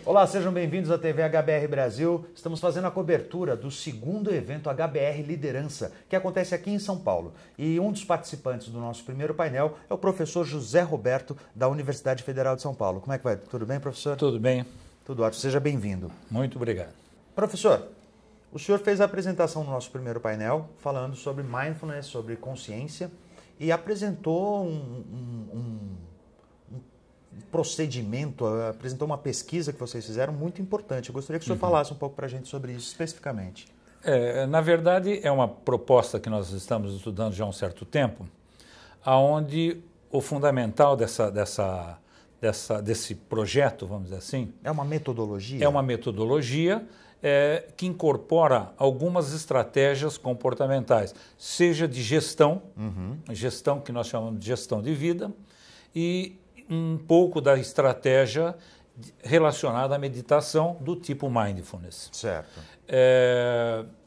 Olá, sejam bem-vindos à TV HBR Brasil. Estamos fazendo a cobertura do segundo evento HBR Liderança, que acontece aqui em São Paulo. E um dos participantes do nosso primeiro painel é o professor José Roberto, da Universidade Federal de São Paulo. Como é que vai? Tudo bem, professor? Tudo bem. Tudo ótimo. Seja bem-vindo. Muito obrigado. Professor, o senhor fez a apresentação no nosso primeiro painel, falando sobre mindfulness, sobre consciência, e apresentou um procedimento, apresentou uma pesquisa que vocês fizeram muito importante. Eu gostaria que o senhor falasse um pouco para a gente sobre isso especificamente. Na verdade, é uma proposta que nós estamos estudando já há um certo tempo, onde o fundamental desse projeto, vamos dizer assim... É uma metodologia? É uma metodologia que incorpora algumas estratégias comportamentais, seja de gestão, gestão que nós chamamos de gestão de vida, e um pouco da estratégia relacionada à meditação do tipo mindfulness. Certo.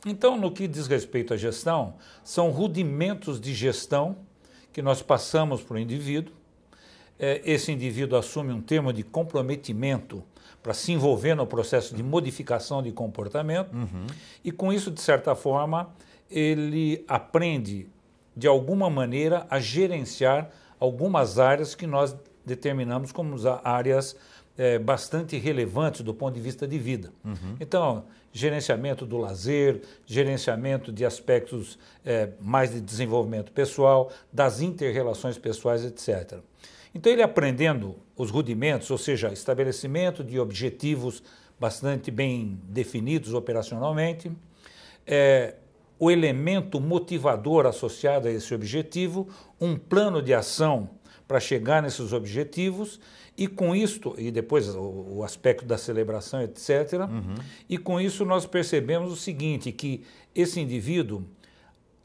Então, no que diz respeito à gestão, são rudimentos de gestão que nós passamos para o indivíduo. Esse indivíduo assume um termo de comprometimento para se envolver no processo de modificação de comportamento e, com isso, de certa forma, ele aprende, de alguma maneira, a gerenciar algumas áreas que nós determinamos como áreas bastante relevantes do ponto de vista de vida. Então, gerenciamento do lazer, gerenciamento de aspectos mais de desenvolvimento pessoal, das inter-relações pessoais, etc. Então, ele aprendendo os rudimentos, ou seja, estabelecimento de objetivos bastante bem definidos operacionalmente, o elemento motivador associado a esse objetivo, um plano de ação para chegar nesses objetivos, e com isto, e depois o aspecto da celebração, etc., e com isso nós percebemos o seguinte, que esse indivíduo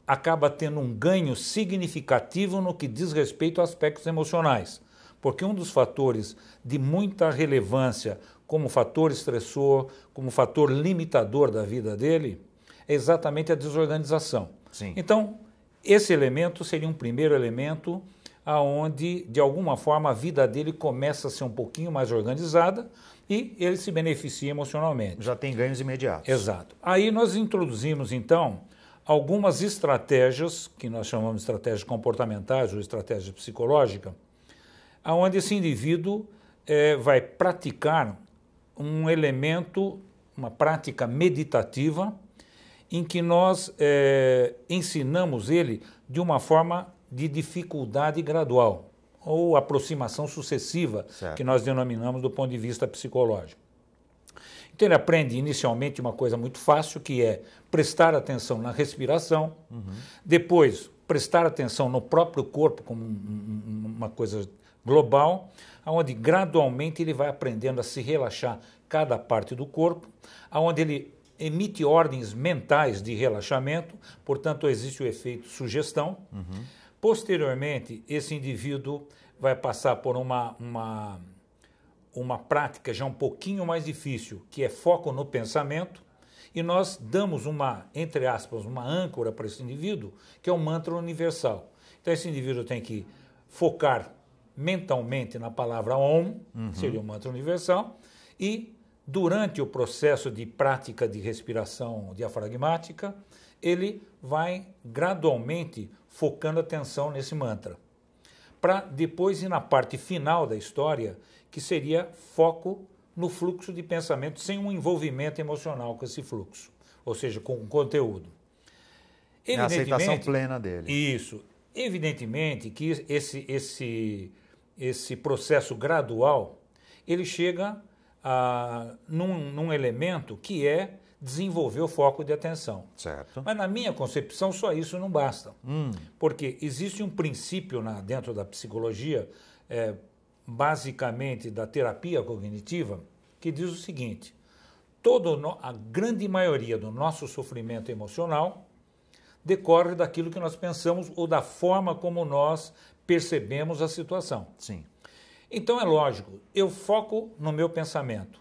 acaba tendo um ganho significativo no que diz respeito a aspectos emocionais, porque um dos fatores de muita relevância como fator estressor, como fator limitador da vida dele, é exatamente a desorganização. Sim. Então, esse elemento seria um primeiro elemento aonde, de alguma forma, a vida dele começa a ser um pouquinho mais organizada e ele se beneficia emocionalmente. Já tem ganhos imediatos. Exato. Aí nós introduzimos, então, algumas estratégias, que nós chamamos de estratégias comportamentais ou estratégia psicológica, aonde esse indivíduo vai praticar um elemento, uma prática meditativa, em que nós ensinamos ele de uma forma de dificuldade gradual, ou aproximação sucessiva, certo, que nós denominamos do ponto de vista psicológico. Então ele aprende inicialmente uma coisa muito fácil, que é prestar atenção na respiração, depois prestar atenção no próprio corpo como uma coisa global, onde gradualmente ele vai aprendendo a se relaxar cada parte do corpo, onde ele emite ordens mentais de relaxamento, portanto existe o efeito sugestão. Posteriormente, esse indivíduo vai passar por uma prática já um pouquinho mais difícil, que é foco no pensamento, e nós damos entre aspas, uma âncora para esse indivíduo, que é o mantra universal. Então esse indivíduo tem que focar mentalmente na palavra Om, seria o mantra universal, e durante o processo de prática de respiração diafragmática, ele vai gradualmente focando a atenção nesse mantra, para depois ir na parte final da história, que seria foco no fluxo de pensamento, sem um envolvimento emocional com esse fluxo, ou seja, com o conteúdo. A aceitação plena dele. Isso. Evidentemente que esse processo gradual, ele chega num elemento que é desenvolver o foco de atenção. Certo. Mas na minha concepção só isso não basta. Porque existe um princípio dentro da psicologia, basicamente da terapia cognitiva, que diz o seguinte: a grande maioria do nosso sofrimento emocional decorre daquilo que nós pensamos ou da forma como nós percebemos a situação. Sim. Então é lógico, eu foco no meu pensamento.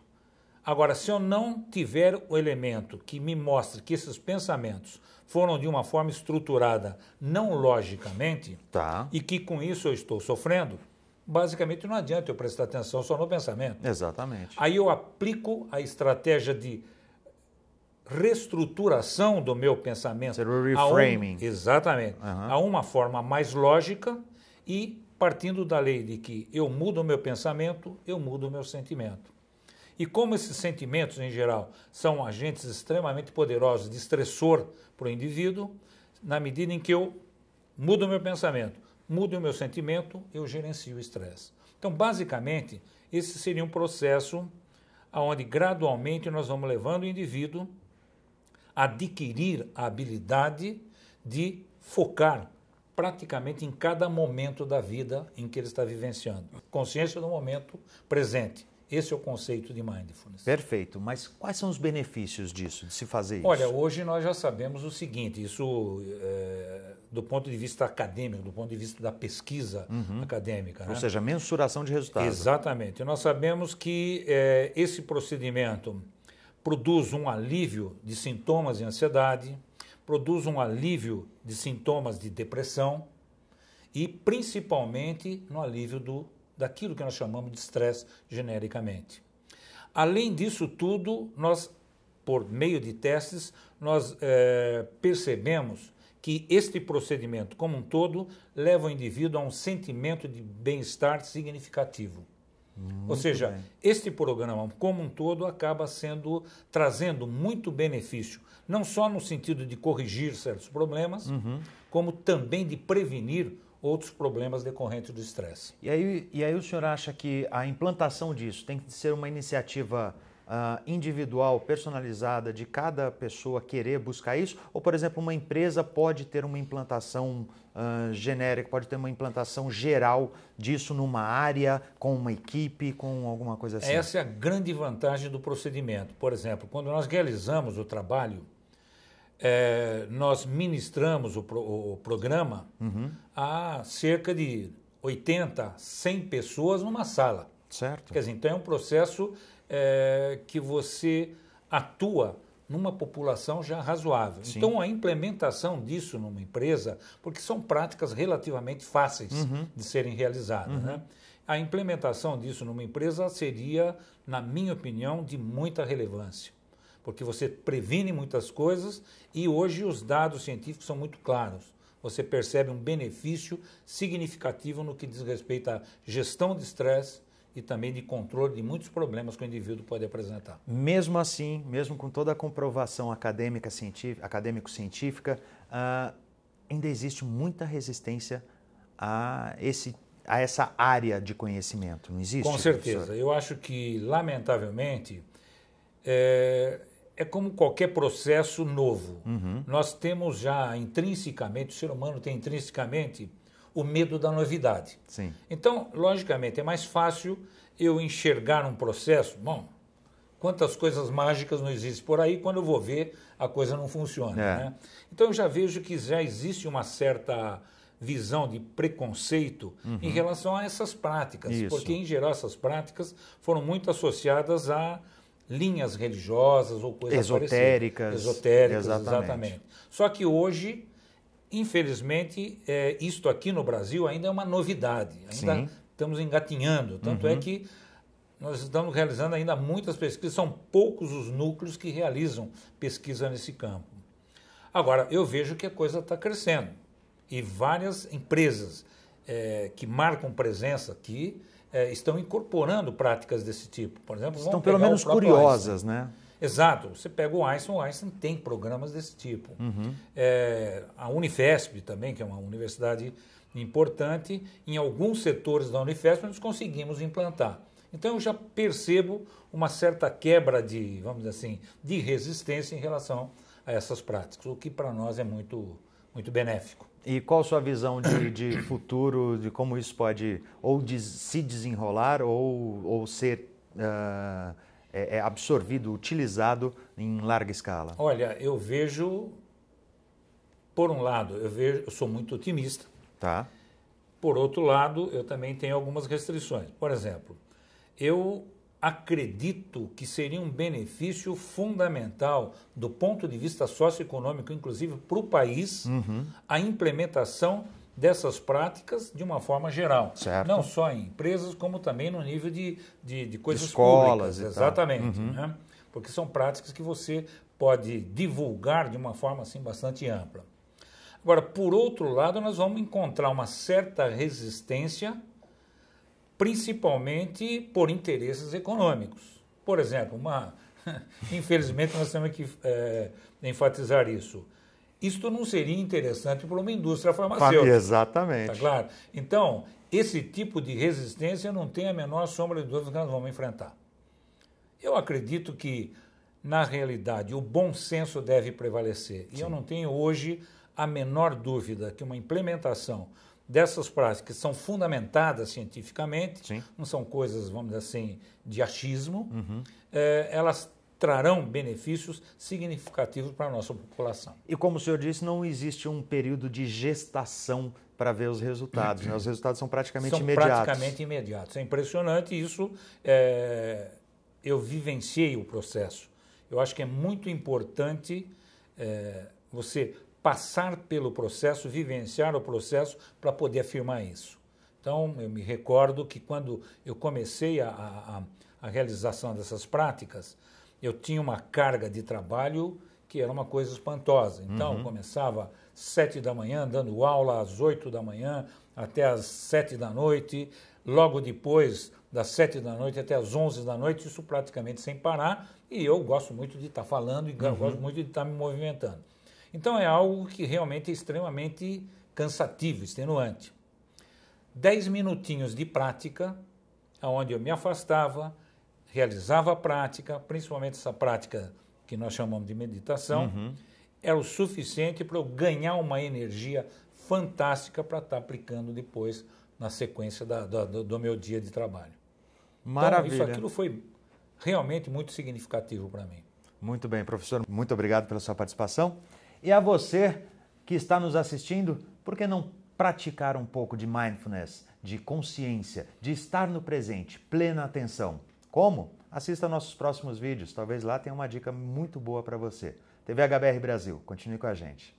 Agora, se eu não tiver o elemento que me mostre que esses pensamentos foram de uma forma estruturada, não logicamente, tá, e que com isso eu estou sofrendo, basicamente não adianta eu prestar atenção só no pensamento. Exatamente. Aí eu aplico a estratégia de reestruturação do meu pensamento. Ser o reframing. Exatamente. A uma forma mais lógica e partindo da lei de que eu mudo o meu pensamento, eu mudo o meu sentimento. E como esses sentimentos, em geral, são agentes extremamente poderosos de estressor para o indivíduo, na medida em que eu mudo o meu pensamento, mudo o meu sentimento, eu gerencio o estresse. Então, basicamente, esse seria um processo onde gradualmente nós vamos levando o indivíduo a adquirir a habilidade de focar praticamente em cada momento da vida em que ele está vivenciando. Consciência do momento presente. Esse é o conceito de mindfulness. Perfeito. Mas quais são os benefícios disso, de se fazer isso? Olha, hoje nós já sabemos o seguinte, isso do ponto de vista acadêmico, do ponto de vista da pesquisa acadêmica. Ou seja, mensuração de resultados. Exatamente. Nós sabemos que esse procedimento produz um alívio de sintomas de ansiedade, produz um alívio de sintomas de depressão e principalmente no alívio daquilo que nós chamamos de estresse genericamente. Além disso tudo, nós, por meio de testes, nós percebemos que este procedimento como um todo leva o indivíduo a um sentimento de bem-estar significativo. Ou seja, este programa como um todo acaba trazendo muito benefício, não só no sentido de corrigir certos problemas, como também de prevenir outros problemas decorrentes do estresse. E aí o senhor acha que a implantação disso tem que ser uma iniciativa individual, personalizada, de cada pessoa querer buscar isso? Ou, por exemplo, uma empresa pode ter uma implantação genérica, pode ter uma implantação geral disso numa área, com uma equipe, com alguma coisa assim? Essa é a grande vantagem do procedimento. Por exemplo, quando nós realizamos o trabalho, nós ministramos o programa a cerca de 80, 100 pessoas numa sala. Certo. Quer dizer, então é um processo que você atua numa população já razoável. Sim. Então, a implementação disso numa empresa, porque são práticas relativamente fáceis de serem realizadas, né? A implementação disso numa empresa seria, na minha opinião, de muita relevância, porque você previne muitas coisas e hoje os dados científicos são muito claros. Você percebe um benefício significativo no que diz respeito à gestão de estresse e também de controle de muitos problemas que o indivíduo pode apresentar. Mesmo assim, mesmo com toda a comprovação acadêmico-científica, ainda existe muita resistência a essa área de conhecimento, não existe? Com certeza. Professor? Eu acho que, lamentavelmente, é como qualquer processo novo. Nós temos já intrinsecamente, o ser humano tem intrinsecamente o medo da novidade. Sim. Então, logicamente, é mais fácil eu enxergar um processo. Bom, quantas coisas mágicas não existem por aí, quando eu vou ver, a coisa não funciona. Né? Então, eu já vejo que já existe uma certa visão de preconceito em relação a essas práticas. Isso. Porque, em geral, essas práticas foram muito associadas a linhas religiosas ou coisas esotéricas. Esotéricas, exatamente. Só que hoje, infelizmente, isto aqui no Brasil ainda é uma novidade, ainda estamos engatinhando, tanto é que nós estamos realizando ainda muitas pesquisas, são poucos os núcleos que realizam pesquisa nesse campo. Agora, eu vejo que a coisa está crescendo e várias empresas que marcam presença aqui estão incorporando práticas desse tipo. Por exemplo, estão pelo menos curiosas, Einstein. Né? Exato. Você pega o Einstein tem programas desse tipo. A Unifesp também, que é uma universidade importante, em alguns setores da Unifesp nós conseguimos implantar. Então eu já percebo uma certa quebra de, vamos dizer assim, de resistência em relação a essas práticas, o que para nós é muito, muito benéfico. E qual a sua visão de futuro, de como isso pode ou se desenrolar ou ser absorvido, utilizado em larga escala? Olha, eu vejo, por um lado, eu sou muito otimista. Tá. Por outro lado, eu também tenho algumas restrições. Por exemplo, eu acredito que seria um benefício fundamental do ponto de vista socioeconômico, inclusive para o país, a implementação dessas práticas de uma forma geral. Certo. Não só em empresas, como também no nível de coisas escolas públicas. Exatamente. Né? Porque são práticas que você pode divulgar de uma forma assim, bastante ampla. Agora, por outro lado, nós vamos encontrar uma certa resistência, principalmente por interesses econômicos. Por exemplo, infelizmente nós temos que enfatizar isso. Isto não seria interessante para uma indústria farmacêutica. Exatamente. Tá claro? Então, esse tipo de resistência não tem a menor sombra de dúvida que nós vamos enfrentar. Eu acredito que, na realidade, o bom senso deve prevalecer. E eu não tenho hoje a menor dúvida que uma implementação dessas práticas que são fundamentadas cientificamente, não são coisas, vamos dizer assim, de achismo, elas trarão benefícios significativos para a nossa população. E como o senhor disse, não existe um período de gestação para ver os resultados, né? Os resultados são praticamente imediatos. São praticamente imediatos. É impressionante isso. Eu vivenciei o processo. Eu acho que é muito importante você passar pelo processo, vivenciar o processo para poder afirmar isso. Então, eu me recordo que quando eu comecei a realização dessas práticas, eu tinha uma carga de trabalho que era uma coisa espantosa. Então, eu começava às 7 da manhã, dando aula às 8 da manhã até às 7 da noite, logo depois das 7 da noite até às 11 da noite, isso praticamente sem parar, e eu gosto muito de estar falando e gosto muito de estar me movimentando. Então, é algo que realmente é extremamente cansativo, extenuante. 10 minutinhos de prática, onde eu me afastava, realizava a prática, principalmente essa prática que nós chamamos de meditação, era o suficiente para eu ganhar uma energia fantástica para estar aplicando depois na sequência do meu dia de trabalho. Maravilha. Então, aquilo foi realmente muito significativo para mim. Muito bem, professor. Muito obrigado pela sua participação. E a você que está nos assistindo, por que não praticar um pouco de mindfulness, de consciência, de estar no presente, plena atenção? Como? Assista nossos próximos vídeos, talvez lá tenha uma dica muito boa para você. TV HBR Brasil, continue com a gente.